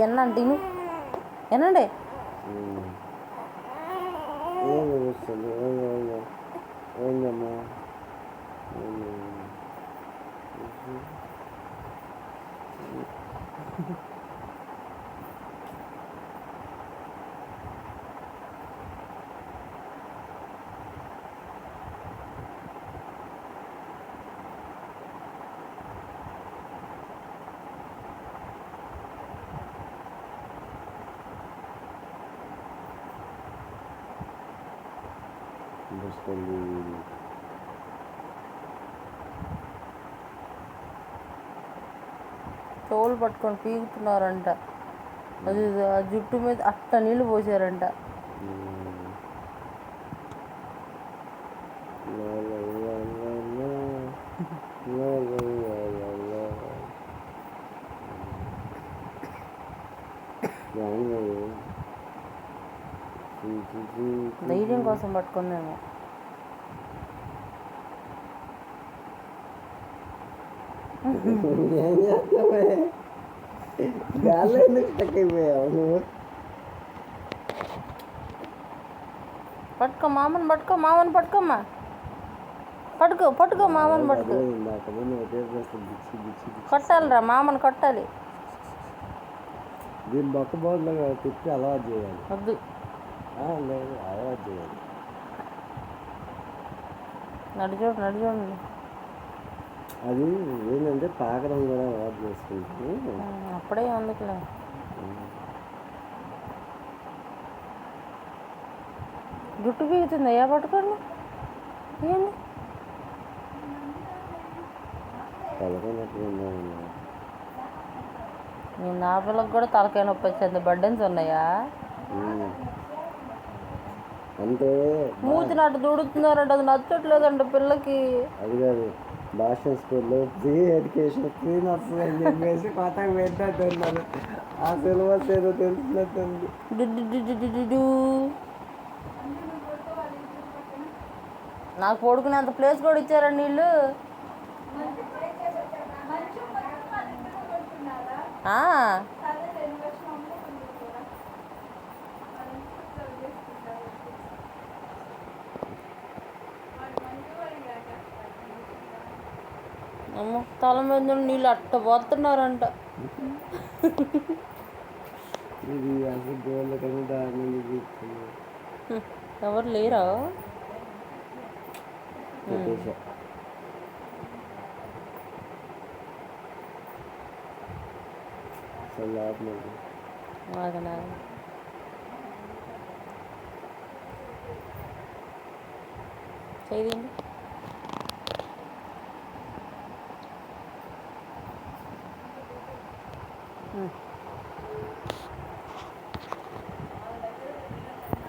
ఎన్నంటే ఎనండి ఏందమ్మా తోలు పట్టుకొని పీకుతున్నారంట. అది ఆ జుట్టు మీద అట్ట నీళ్ళు పోసారంట. ధైర్యం కోసం పట్టుకుందేమో. గాల్లో ఎందుకు స్టక్ అయిపోయావు నువ్వు? పట్టుకో మామని పట్టుకోమ్మా. పట్టుకో మామని పట్టుకో. కొట్టాలిరా, మామని కొట్టాలి. దీని బొక్క బోర్డులో తిప్పి అలవాటు చేయాలి. వద్దు, లేదు అలవాటు చేయాలి. నడిచోండి. అది ఏంటంటే తాగడం కూడా అలవాటు చేసుకుంటాను. అప్పుడే అందుకులే. జుట్టు పీగుతుందయ్యా, పట్టుకోండి. ఏంటి నేను నా పిల్లకి కూడా తలకాయ నొప్పి వచ్చింది. బర్డెన్స్ ఉన్నాయా? అంటే మూతి నాటు దూడుతున్నారంట. అది నచ్చట్లేదంట పిల్లకి. అది కాదు, భాష స్కూల్లో ఫ్రీ ఎడ్యుకేషన్ ఫ్రీ నర్సరీ అని చెప్పేసి కొత్తగా పెట్టినట్టున్నారు. ఆ సిలబస్ ఏదో తెలిసినట్టుంది. నాకు పడుకునేంత ప్లేస్ కూడా ఇచ్చారండి వీళ్ళు. అమ్మ, తల మీద నీళ్ళు అట్ట పోతున్నారంట. ఇది అసలు గోళ్ళ కన్నా ఎవరు లేరా? చేయండి.